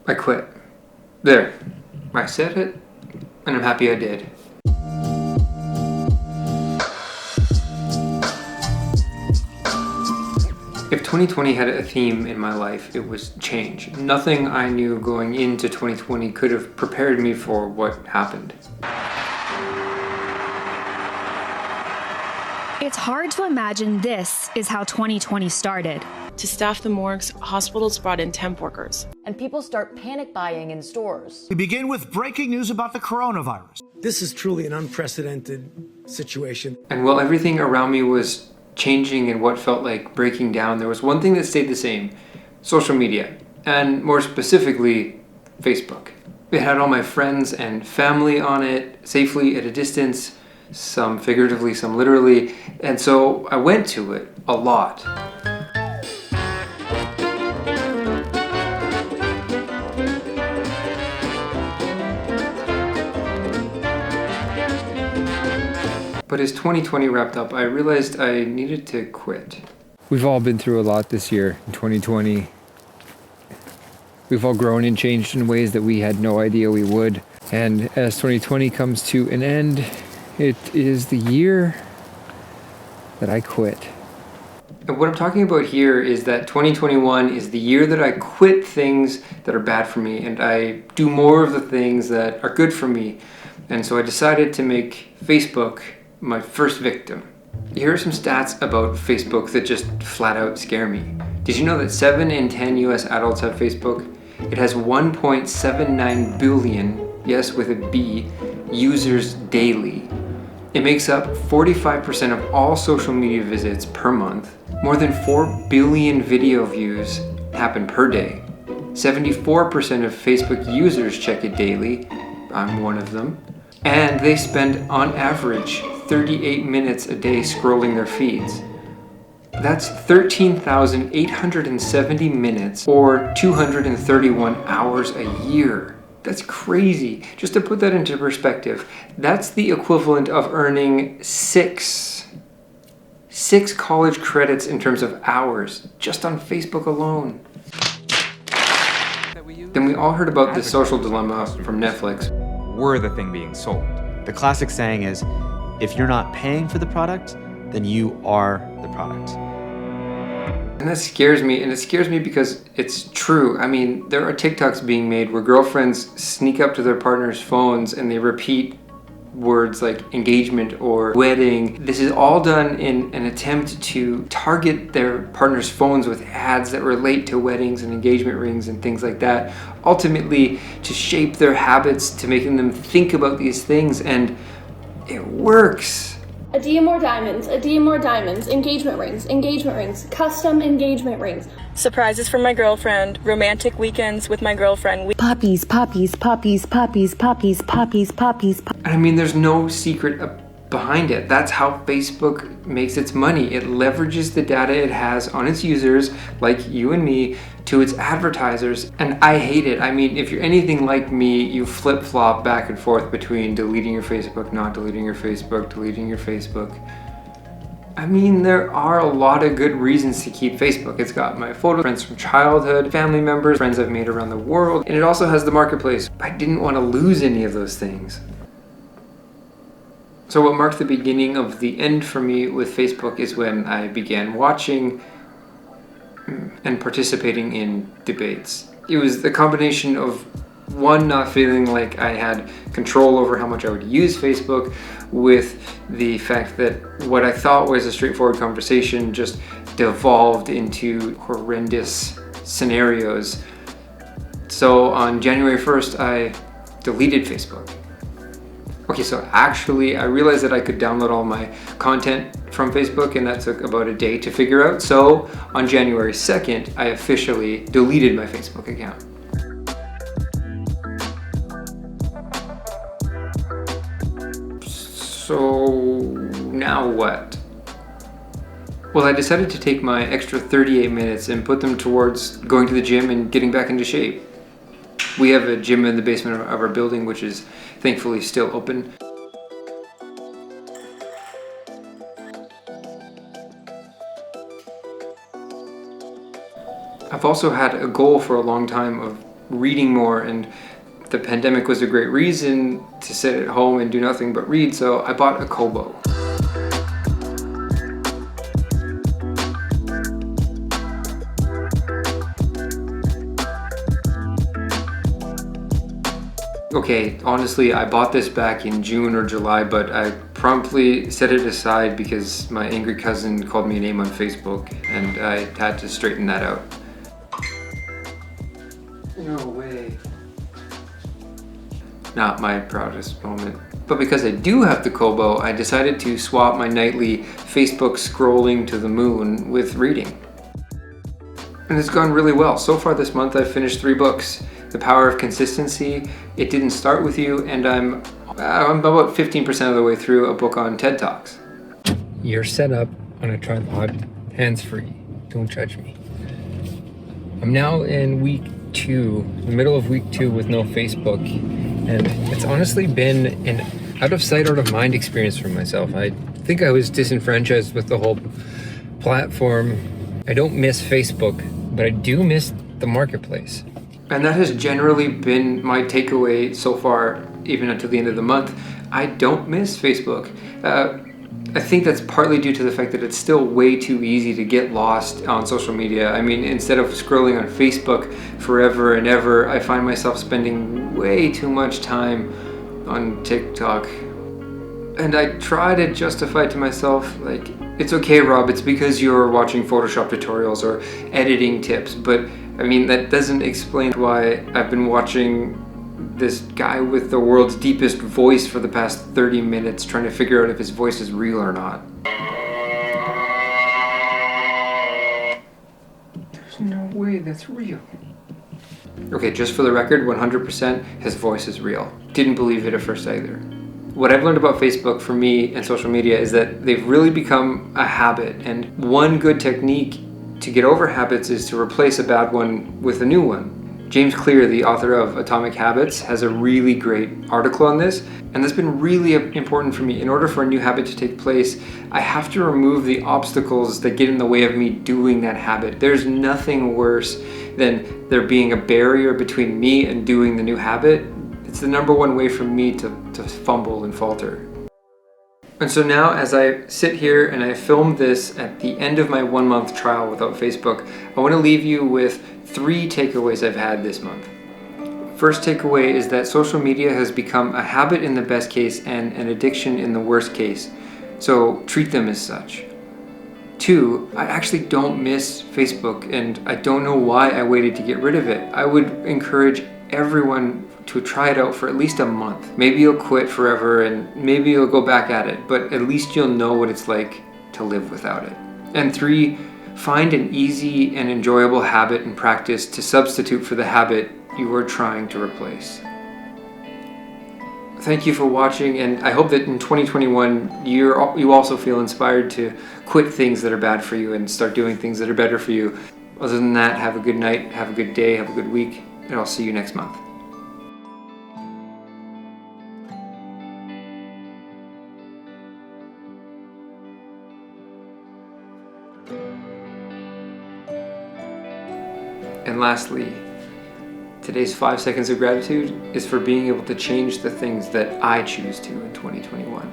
I quit. There. I said it, and I'm happy I did. If 2020 had a theme in my life, it was change. Nothing I knew going into 2020 could have prepared me for what happened. It's hard to imagine this is how 2020 started. To staff the morgues, hospitals brought in temp workers. And people start panic buying in stores. We begin with breaking news about the coronavirus. This is truly an unprecedented situation. And while everything around me was changing and what felt like breaking down, there was one thing that stayed the same: social media, and more specifically, Facebook. It had all my friends and family on it, safely at a distance, some figuratively, some literally, and so I went to it a lot. But as 2020 wrapped up, I realized I needed to quit. We've all been through a lot this year in 2020. We've all grown and changed in ways that we had no idea we would. And as 2020 comes to an end, it is the year that I quit. And what I'm talking about here is that 2021 is the year that I quit things that are bad for me and I do more of the things that are good for me. And so I decided to make Facebook my first victim. Here are some stats about Facebook that just flat out scare me. Did you know that 7 in 10 US adults have Facebook? It has 1.79 billion, yes with a B, users daily. It makes up 45% of all social media visits per month. More than 4 billion video views happen per day. 74% of Facebook users check it daily. I'm one of them. And they spend on average 38 minutes a day scrolling their feeds. That's 13,870 minutes or 231 hours a year. That's crazy. Just to put that into perspective, that's the equivalent of earning six college credits in terms of hours just on Facebook alone. Then we all heard about The Social Dilemma from Netflix. We're the thing being sold. The classic saying is, if you're not paying for the product, then you are the product. And that scares me, and it scares me because it's true. I mean, there are TikToks being made where girlfriends sneak up to their partner's phones and they repeat words like engagement or wedding. This is all done in an attempt to target their partner's phones with ads that relate to weddings and engagement rings and things like that, ultimately to shape their habits, to making them think about these things, and it works. A DM more diamonds, engagement rings, custom engagement rings. Surprises from my girlfriend, romantic weekends with my girlfriend. Puppies. I mean, there's no secret behind it. That's how Facebook makes its money. It leverages the data it has on its users, like you and me, to its advertisers, and I hate it. I mean, if you're anything like me, you flip-flop back and forth between deleting your Facebook, not deleting your Facebook, deleting your Facebook. I mean, there are a lot of good reasons to keep Facebook. It's got my photo, friends from childhood, family members, friends I've made around the world, and it also has the marketplace. I didn't want to lose any of those things. So what marked the beginning of the end for me with Facebook is when I began watching and participating in debates. It was the combination of one, not feeling like I had control over how much I would use Facebook, with the fact that what I thought was a straightforward conversation just devolved into horrendous scenarios. So on January 1st, I deleted Facebook. Okay, so actually I realized that I could download all my content from Facebook, and that took about a day to figure out. So on January 2nd, I officially deleted my Facebook account. So now what? Well, I decided to take my extra 38 minutes and put them towards going to the gym and getting back into shape. We have a gym in the basement of our building, which is thankfully still open. I've also had a goal for a long time of reading more, and the pandemic was a great reason to sit at home and do nothing but read, so I bought a Kobo. Okay, honestly, I bought this back in June or July, but I promptly set it aside because my angry cousin called me a name on Facebook, and I had to straighten that out. No way. Not my proudest moment. But because I do have the Kobo, I decided to swap my nightly Facebook scrolling to the moon with reading. And it's gone really well. So far this month I've finished 3 books. The Power of Consistency, It Didn't Start With You, and I'm about 15% of the way through a book on TED Talks. You're set up on a tripod, hands-free. Don't judge me. I'm now in week 2, the middle of week 2 with no Facebook, and it's honestly been an out of sight, out of mind experience for myself. I think I was disenfranchised with the whole platform. I don't miss Facebook, but I do miss the marketplace. And that has generally been my takeaway so far, even until the end of the month. I don't miss Facebook. I think that's partly due to the fact that it's still way too easy to get lost on social media. I mean, instead of scrolling on Facebook forever and ever, I find myself spending way too much time on TikTok. And I try to justify to myself, like, it's okay, Rob, it's because you're watching Photoshop tutorials or editing tips, but I mean, that doesn't explain why I've been watching this guy with the world's deepest voice for the past 30 minutes trying to figure out if his voice is real or not. There's no way that's real. Okay, just for the record, 100% his voice is real. Didn't believe it at first either. What I've learned about Facebook for me and social media is that they've really become a habit, and one good technique to get over habits is to replace a bad one with a new one. James Clear, the author of Atomic Habits, has a really great article on this, and that's been really important for me. In order for a new habit to take place, I have to remove the obstacles that get in the way of me doing that habit. There's nothing worse than there being a barrier between me and doing the new habit. It's the number one way for me to fumble and falter. And so now, as I sit here and I filmed this at the end of my 1-month trial without Facebook, I want to leave you with 3 takeaways I've had this month. First takeaway is that social media has become a habit in the best case and an addiction in the worst case. So treat them as such. 2, I actually don't miss Facebook, and I don't know why I waited to get rid of it. I would encourage everyone to try it out for at least a month. Maybe you'll quit forever and maybe you'll go back at it, but at least you'll know what it's like to live without it. And 3, find an easy and enjoyable habit and practice to substitute for the habit you are trying to replace. Thank you for watching, and I hope that in 2021 you also feel inspired to quit things that are bad for you and start doing things that are better for you. Other than that, have a good night, have a good day, have a good week, and I'll see you next month. And lastly, today's 5 seconds of gratitude is for being able to change the things that I choose to in 2021.